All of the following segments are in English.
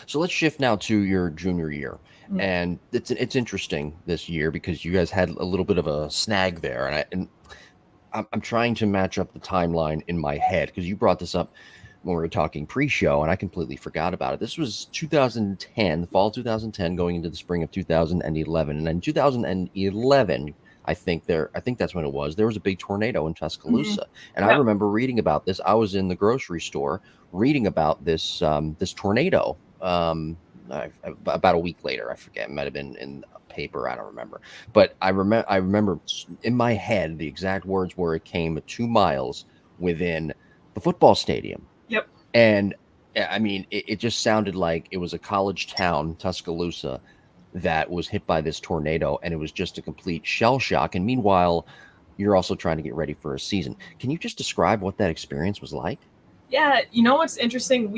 So let's shift now to your junior year. Mm. And it's interesting this year because you guys had a little bit of a snag there, and I'm trying to match up the timeline in my head because you brought this up when we were talking pre-show, and I completely forgot about it. This was 2010, fall 2010, going into the spring of 2011, and in 2011, I think that's when it was. There was a big tornado in Mhm. Tuscaloosa, and I Yep. remember reading about this. I was in the grocery store reading about this tornado. About a week later, I forget. It might have been in a paper. I don't remember, but I remember in my head the exact words where it came 2 miles within the football stadium. Yep. And I mean, it just sounded like it was a college town, Tuscaloosa, that was hit by this tornado, and it was just a complete shell shock. And meanwhile, you're also trying to get ready for a season. Can you just describe what that experience was like? Yeah. You know what's interesting?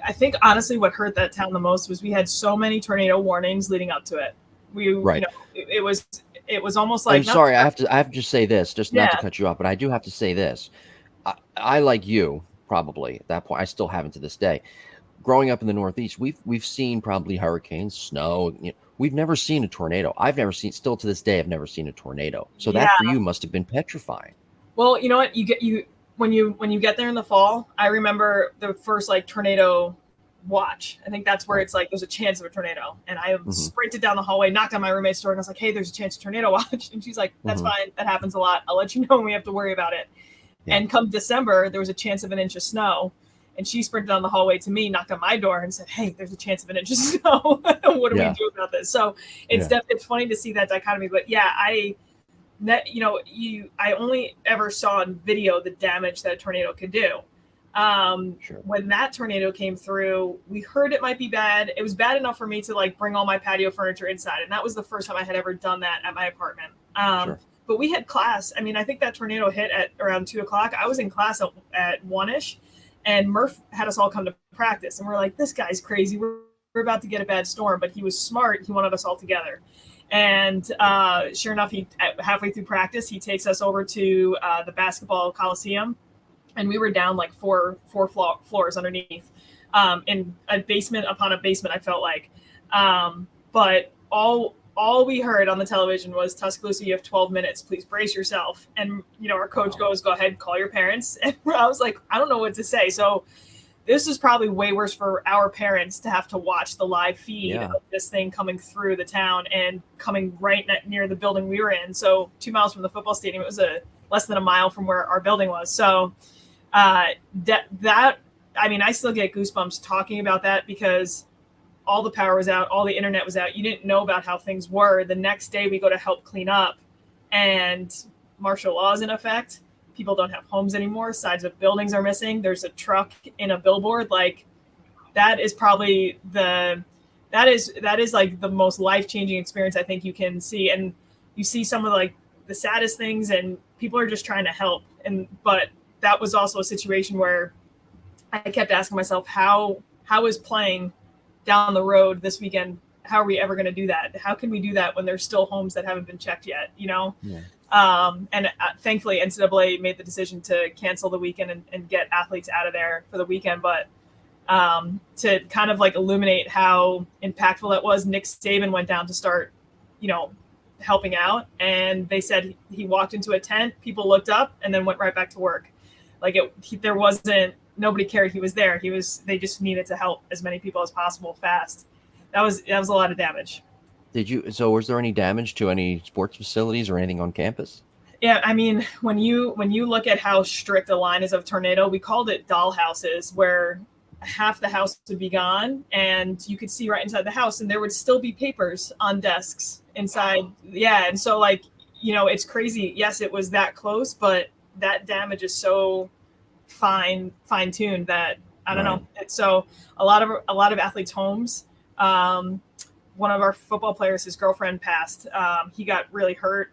I think honestly, what hurt that town the most was we had so many tornado warnings leading up to it. Right. It was almost And like not. sorry, I have to just say this, just not to Yeah. cut you off, but I do have to say this. I like you, probably at that point. I still haven't to this day. Growing up in the Northeast, we've seen probably hurricanes, snow. We've never seen a tornado. I've never seen, still to this day, I've never seen a tornado. So that for Yeah. you must have been petrifying. Well, you know what? You when you get there in the fall, I remember the first like tornado watch. I think that's where Right. it's like there's a chance of a tornado. And I Hmm. sprinted down the hallway, knocked on my roommate's door, and I was like, "Hey, there's a chance of tornado watch." And she's like, "That's Hmm. fine. That happens a lot. I'll let you know when we have to worry about it." Yeah. And come December, there was a chance of an inch of snow. And she sprinted down the hallway to me, knocked on my door, and said, "Hey, there's a chance of an inch of snow. What do we Yeah. do about this?" So Yeah. it's funny to see that dichotomy. But yeah, I only ever saw in video the damage that a tornado could do. Sure. When that tornado came through, we heard it might be bad. It was bad enough for me to like bring all my patio furniture inside, and that was the first time I had ever done that at my apartment. Sure. But we had class. I mean, I think that tornado hit at around 2 o'clock. I was in class at 1ish, and Murph had us all come to practice, and we're like, "This guy's crazy. We're about to get a bad storm," but he was smart. He wanted us all together. And sure enough, he halfway through practice, he takes us over to the basketball coliseum, and we were down like floors underneath, in a basement upon a basement. I felt like, but all we heard on the television was Tuscaloosa, you have 12 minutes. Please brace yourself. And our coach Wow. goes, "Go ahead, call your parents." And I was like, I don't know what to say. So this is probably way worse for our parents to have to watch the live feed Yeah. of this thing coming through the town and coming right near the building we were in. So 2 miles from the football stadium, it was a less than a mile from where our building was. So uh, that I mean, I still get goosebumps talking about that because all the power was out, all the internet was out. You didn't know about how things were. The next day, we go to help clean up, and martial law is in effect. People don't have homes anymore. Sides of buildings are missing. There's a truck in a billboard. Like that is probably that is like the most life changing experience I think you can see. And you see some of like the saddest things, and people are just trying to help. And but that was also a situation where I kept asking myself, how is playing down the road this weekend? How are we ever going to do that? How can we do that when there's still homes that haven't been checked yet? Yeah. And thankfully, NCAA made the decision to cancel the weekend and get athletes out of there for the weekend. But to kind of like illuminate how impactful that was, Nick Saban went down to start, you know, helping out, and they said he walked into a tent, people looked up, and then went right back to work. Like there wasn't nobody cared he was there. They just needed to help as many people as possible fast. That was a lot of damage. So was there any damage to any sports facilities or anything on campus? Yeah, I mean, when you look at how strict the line is of tornado, we called it doll houses, where half the house would be gone, and you could see right inside the house, and there would still be papers on desks inside. Wow. Yeah, and so like it's crazy. Yes, it was that close, but that damage is so fine tuned that I don't know. Right. So a lot of athletes' homes. Um, One of our football players, his girlfriend passed. He got really hurt,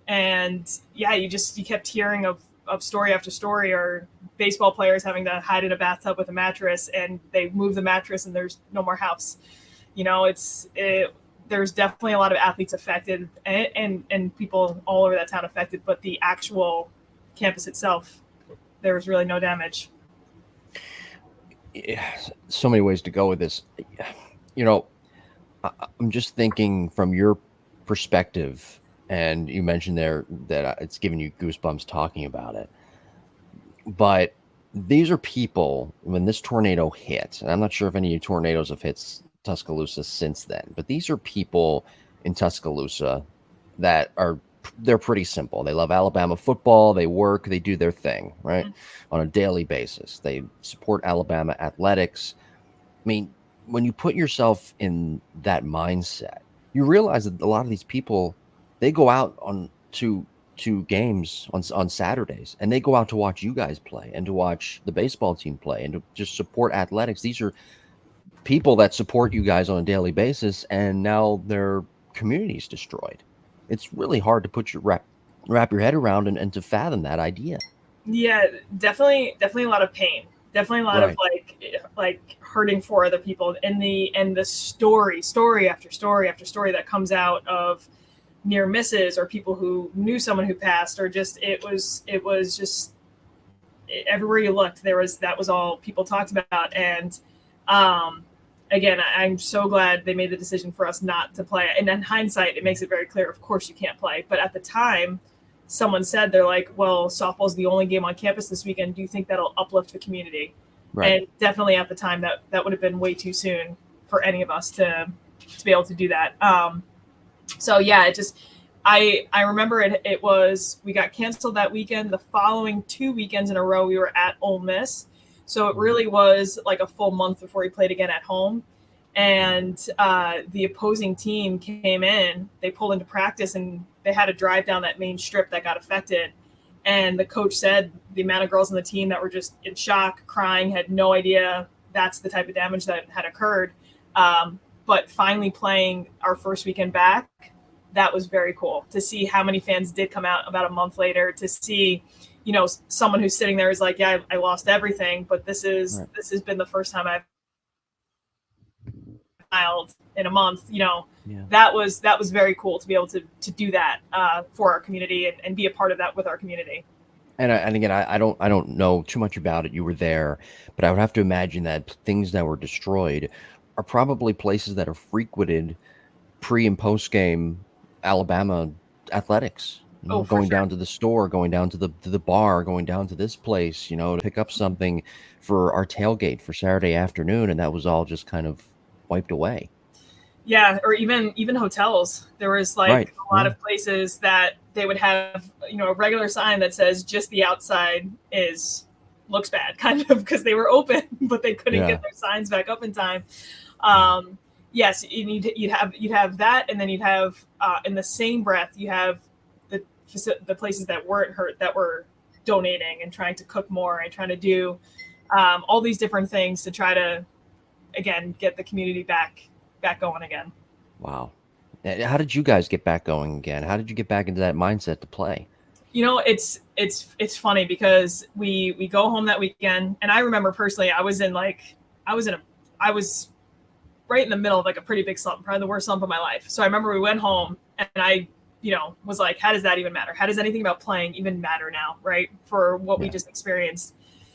and yeah, you kept hearing of story after story, or baseball players having to hide in a bathtub with a mattress, and they move the mattress, and there's no more house. There's definitely a lot of athletes affected, and people all over that town affected, but the actual campus itself, there was really no damage. Yeah, so many ways to go with this. You know, I'm just thinking from your perspective, and you mentioned there that it's giving you goosebumps talking about it. But these are people when this tornado hit, and I'm not sure if any tornadoes have hit Tuscaloosa since then, but these are people in Tuscaloosa that are they're pretty simple. They love Alabama football, they work, they do their thing, right? On a daily basis. They support Alabama athletics. I mean, when you put yourself in that mindset, you realize that a lot of these people they go out on to games on Saturdays and they go out to watch you guys play and to watch the baseball team play and to just support athletics. These are people that support you guys on a daily basis and now their community's destroyed. It's really hard to put your wrap your head around and to fathom that idea. Yeah, definitely a lot of pain. Definitely a lot of Right. like hurting for other people, and the story after story after story that comes out of near misses or people who knew someone who passed, or just it was just everywhere you looked there was that was all people talked about. And um again, I'm so glad they made the decision for us not to play. And in hindsight, it makes it very clear, of course you can't play. But at the time, someone said, they're like, well, softball's the only game on campus this weekend. Do you think that'll uplift the community? Right. And definitely at the time, that would have been way too soon for any of us to be able to do that. So yeah, it just I remember it was we got canceled that weekend. The following 2 weekends in a row we were at Ole Miss. So it really was like a full month before we played again at home. And the opposing team came in, they pulled into practice and they had to drive down that main strip that got affected. And the coach said the amount of girls on the team that were just in shock, crying, had no idea that's the type of damage that had occurred. But finally playing our first weekend back, that was very cool to see how many fans did come out about a month later to see, someone who's sitting there is like, yeah, I lost everything, but this Right. has been the first time I've smiled in a month. Yeah. That was very cool to be able to do that for our community and be a part of that with our community. And again, I don't know too much about it. You were there, but I would have to imagine that things that were destroyed are probably places that are frequented pre and post game Alabama athletics. Oh, for Going sure. down to the store, going down to the bar, going down to this place, to pick up something for our tailgate for Saturday afternoon, and that was all just kind of wiped away. Yeah, or even hotels. There was Right. like a lot Yeah. of places that they would have, a regular sign that says just the outside is looks bad, kind of, because they were open, but they couldn't Yeah. get their signs back up in time. Um, yes, you'd have that, and then you'd have in the same breath you have the the places that weren't hurt that were donating and trying to cook more and trying to do all these different things to try to again get the community back going again. Wow. How did you guys get back going again? How did you get back into that mindset to play? It's funny because we go home that weekend, and I remember personally I was right in the middle of like a pretty big slump, probably the worst slump of my life. So I remember we went home, and I was like, how does that even matter? How does anything about playing even matter now, right? For what we Yeah. just experienced.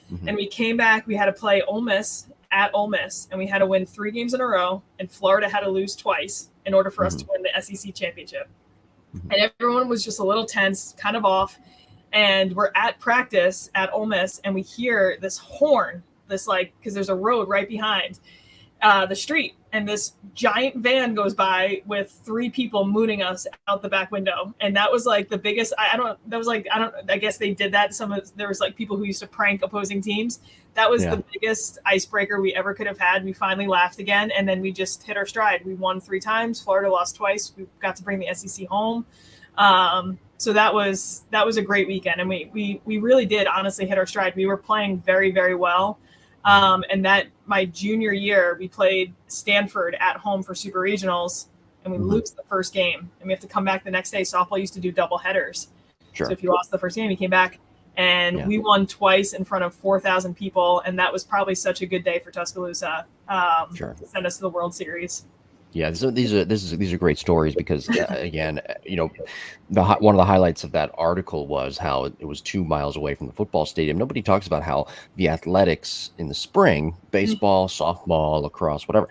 Hmm. And we came back, we had to play Ole Miss at Ole Miss, and we had to win 3 games in a row, and Florida had to lose twice in order for us Hmm. to win the SEC championship. Hmm. And everyone was just a little tense, kind of off. And we're at practice at Ole Miss, and we hear this horn, this like, because there's a road right behind the street, and this giant van goes by with 3 people mooning us out the back window. And that was like the biggest. I don't. That was like I don't. I guess they did that. There was like people who used to prank opposing teams. That was Yeah. the biggest icebreaker we ever could have had. We finally laughed again, and then we just hit our stride. We won 3 times. Florida lost twice. We got to bring the SEC home. So that was a great weekend, and we really did honestly hit our stride. We were playing very, very well. And that my junior year, we played Stanford at home for super regionals, and we Hmm. lose the first game, and we have to come back the next day. Softball used to do double headers, so Sure. if you lost the first game, you came back, and Yeah. we won twice in front of 4,000 people, and that was probably such a good day for Tuscaloosa Sure. to send us to the World Series. Yeah, so these are great stories because again, one of the highlights of that article was how it was 2 miles away from the football stadium. Nobody talks about how the athletics in the spring, Mm. baseball, softball, lacrosse, whatever,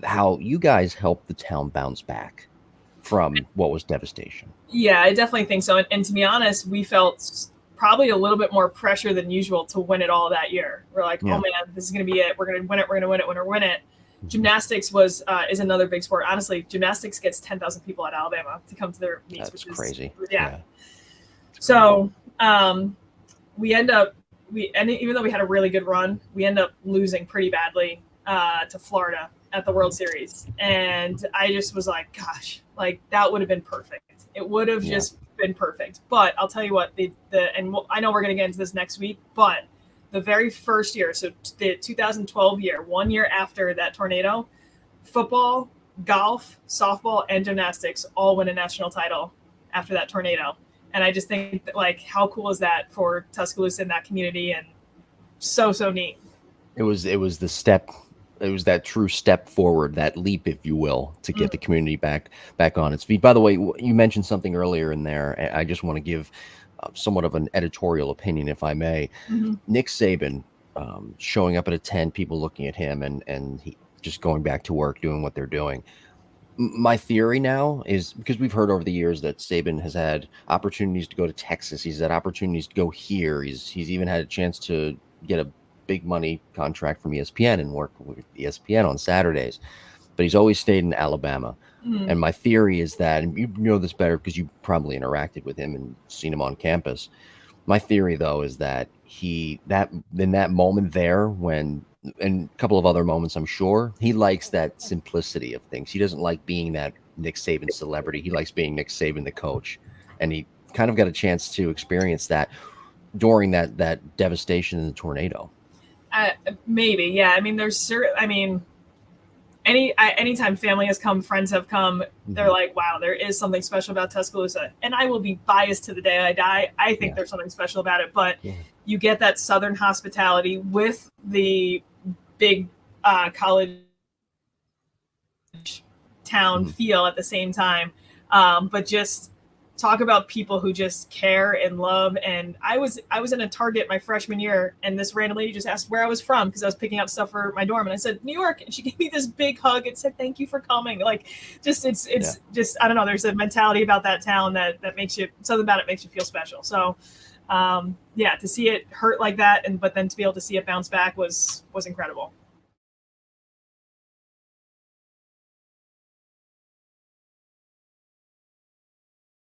how you guys helped the town bounce back from what was devastation. Yeah, I definitely think so. And to be honest, we felt probably a little bit more pressure than usual to win it all that year. We're like, oh Yeah. man, this is going to be it. We're going to win it. We're going to win it. We're going to win it. Mhm. Gymnastics is another big sport. Honestly, gymnastics gets 10,000 people at Alabama to come to their meets, That's which is crazy. yeah. It's So we end up and even though we had a really good run, we end up losing pretty badly to Florida at the World Series, and I just was like, gosh, like that would have been perfect. It would have just been perfect. But I'll tell you what, I know we're going to get into this next week, but the very first year, so the 2012 year, 1 year after that tornado, football, golf, softball, and gymnastics all win a national title after that tornado. And I just think that, like, how cool is that for Tuscaloosa and that community? And so neat. It was the step. It was that true step forward, that leap, if you will, to get the community back on its feet. By the way, you mentioned something earlier in there. I just want to give somewhat of an editorial opinion, if I may. Mm-hmm. Nick Saban showing up at a tent, people looking at him, and he just going back to work, doing what they're doing. My theory now is because we've heard over the years that Saban has had opportunities to go to Texas. He's had opportunities to go here. He's even had a chance to get a big money contract from ESPN and work with ESPN on Saturdays, but he's always stayed in Alabama. Mm-hmm. And my theory is that, and you know this better because you probably interacted with him and seen him on campus. My theory, though, is that that in that moment there, when and a couple of other moments, I'm sure he likes that simplicity of things. He doesn't like being that Nick Saban celebrity. He likes being Nick Saban, the coach, and he kind of got a chance to experience that during that devastation in the tornado. Maybe, yeah. I mean, anytime family has come, friends have come, they're like, wow, there is something special about Tuscaloosa. And I will be biased to the day I die. I think there's something special about it, but you get that Southern hospitality with the big college town feel at the same time. But just talk about people who just care and love. And I was in a Target my freshman year, and this random lady just asked where I was from because I was picking up stuff for my dorm, and I said New York, and she gave me this big hug and said thank you for coming. Like, just it's just, I don't know, there's a mentality about that town that makes you, something about it makes you feel special. So to see it hurt like that, but then to be able to see it bounce back was incredible.